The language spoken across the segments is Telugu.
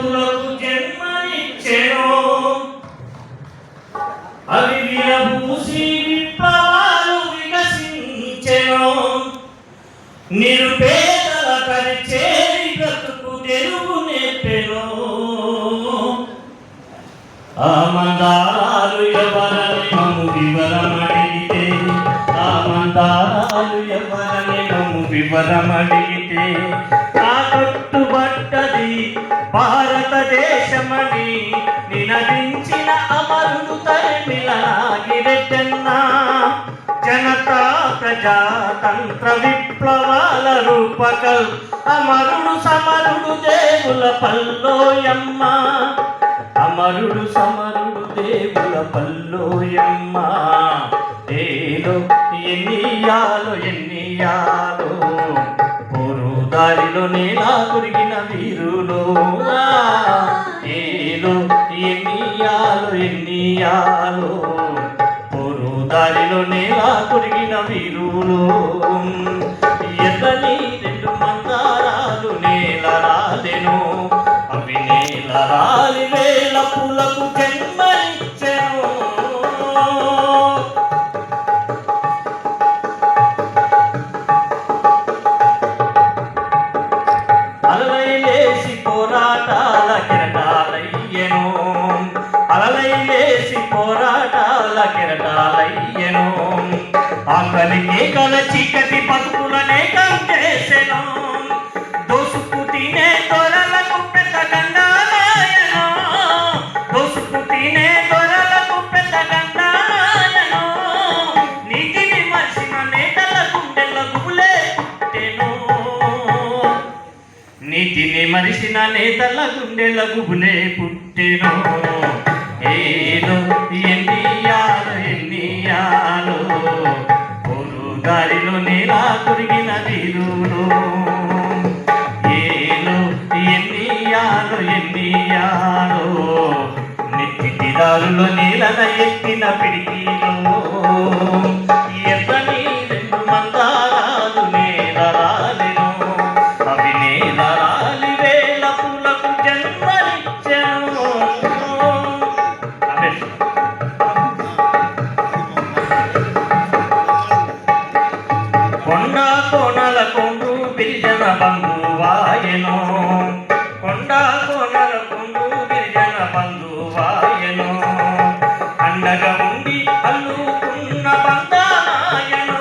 పులకు జన్మనిచ్చెను. అవి విరబూసి విప్లవాలు వికసించెను. నిరుపేదల పరిచేరి బ్రతుకు తెరుగు నేర్పెను. ఆ మందారాలు ఎవరని మము వివరమడిగితే, ఆ మందారాలు ఎవరని మము వివరమడిగితే, ఆ కట్టుబట్టది భారతదేశమని నినదించిన అమరుడు తరిమిలాగిరెడ్డన్నా. జనతా ప్రజాతంత్ర విప్లవాల రూపకల్ అమరుడు సమరుడు దేవుల పల్లోయమ్మ. అమరుడు సమరుడు దేవుల పల్లోయమ్మ. ఏలో ఎన్నియాలో ఎన్నియాలో పోరు దారిలో నేలా కురిగిన వీరులో. ఏలో ఎన్నియాలో ఎన్నియాలో పోరు దారిలో నేలా కురిగిన వీరులో. ఎర్రని రెండు మందారాలు నేల రాలెను. అవి నేల రాలి వేల పులకు జన్మనిచ్చెను. అలలై లేసి పోరాటాల కెరటాలయ్యెను. అలలై లేసి పోరాటాల కెరటాలయ్యెను. ఆకలికి కల చీకటి బతుకులనే కంచేసెను. దోసుకు తినే దొరలకు పెద్ద గండాలయను. దోసుకు తినే దొరలకు పెద్ద గండాలయను. నీతిని మరిసిన నేతల గుండెల గుబులే పుట్టెను. నీతిని మరిసిన నేతల గుండెల గుబులే పుట్టెను. ఏదో ఎన్నియాలో ఎన్నియాలో పోరు దారిలో నేలా కురిగిన వీరులు. ఏలో ఎన్నియాలో ఎన్నియాలో నెత్తిటి దారులో నీలన ఎత్తిన పిడికిలో. ఎర్రని రెండు మందారాలు నేల రాలెను. అవి నేల రాలి వేల పులకు జన్మనిచ్చెను. కొండ కోనల కొంగు గిరిజన బంధువాయను. కొండ కోనల కొంగు గిరిజన బంధువాయను. అండగా ఉండి అల్లుకున్న బంధానాయను.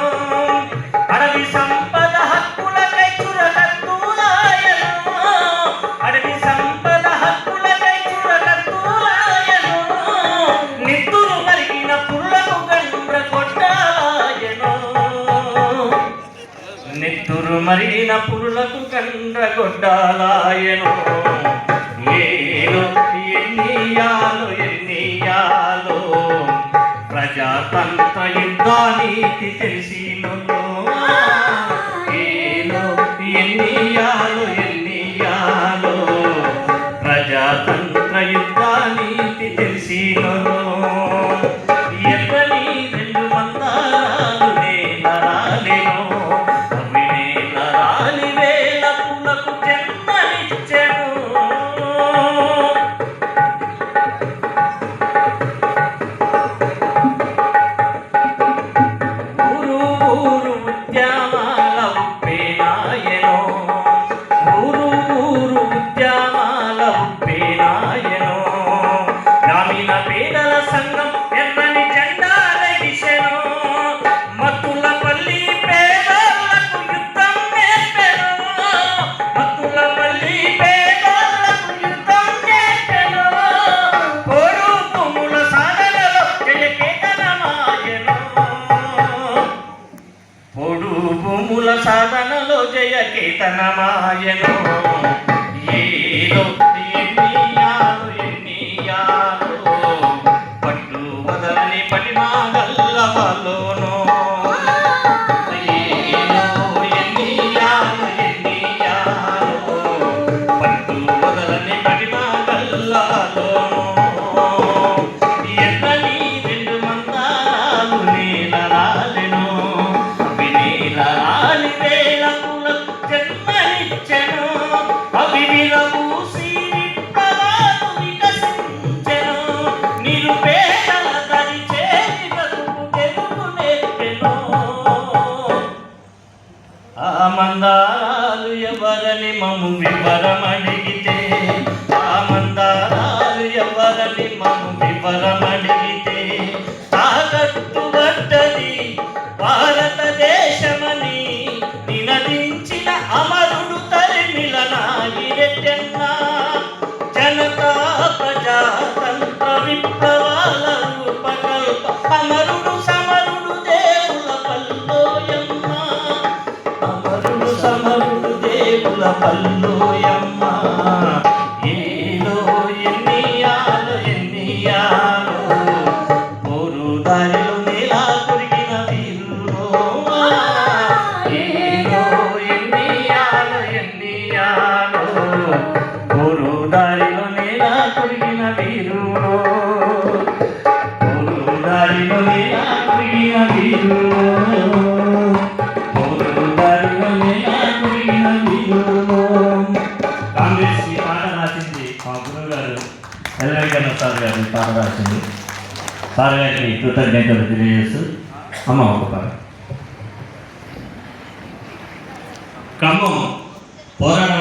అడవి సంపద హక్కులకై చురకత్తులాయను. అడవి సంపద హక్కులకై చురకత్తులాయను. నిద్దురు మరిగిన పుల్లకు గండ్ర కొట్టాలాయను. నిద్దురు మరిగిన పురులకు కండ్రగొడ్డాలాయను. ఏలో ఎన్నియాలో ఎన్నియాలో ప్రజాతంత్ర యుద్ధానికి తెలిసిను. ఏలో ఎన్నియాలో ఎన్నియాలో ప్రజాతంత్ర యుద్ధానికి తెలిసిను. ఎర్రని రెండు మందారాలు నేల రాలెను. అవి నేల రాలి వేల పులకు జన్మనిచ్చెను. ఊరు ఊరు ఉద్యమాల ఉప్పెనాయెను. ఊరు ఊరు ఉద్యమాల ఉప్పెనాయెను. గ్రామీణ పేదల సంఘం ఎర్రని జెండాలెగిసెను. మత్తులపల్లి పేదలకు యుద్ధం నేర్పెను. మత్తులపల్లి పేదలకు యుద్ధం నేర్పెను. పోడు భూముల సాధనలో జయకేతనమాయెను. పోడు భూముల సాధనలో జయకేతనమాయెను. ఏదో ఎన్నియాలో ఎన్నియాలో పట్టు వదలని పటిమా గల్లవలోను. ఏదో ఎన్నియాలో ఎన్నియాలో పట్టు వదలని పటిమా గల్లవలోను. ఎర్రని రెండు మందారాలు నేల రాలెను. అవి నేల రాలి వేల పులకు జన్మనిచ్చెను. అవి విరబూసి పల్లోయమ్మ ఏలో ఎన్నియాలో పోరు దారిలో నేలా కొరికిన వీరులో ఏలో ఎన్నియాలో పోరు దారిలో నేలా కొరికిన వీరులో పోరు దారిలో నేలా కొరికిన వీరులో కాంగ్రెస్ ఈ పాట రాసింది మా గురువు గారు ఎల్వెంకన్న సార్ గారు ఈ పాట రాసింది. సార్ గారికి కృతజ్ఞతలు తెలియజేస్తూ అమ్మ ఒక పాట. ఖమ్మం పోరాటం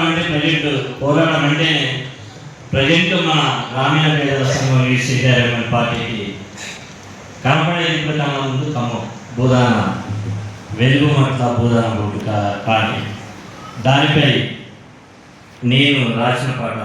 అంటే ప్రజెంట్ మన గ్రామీణ పేదల సంఘం విద్యారంగ పార్టీకి కనపడేది కన్నా ముందు ఖమ్మం భూదాన వెలుగు మట్ల భూదాన రోడ్డు కానీ దానిపై నేను రాసిన పాట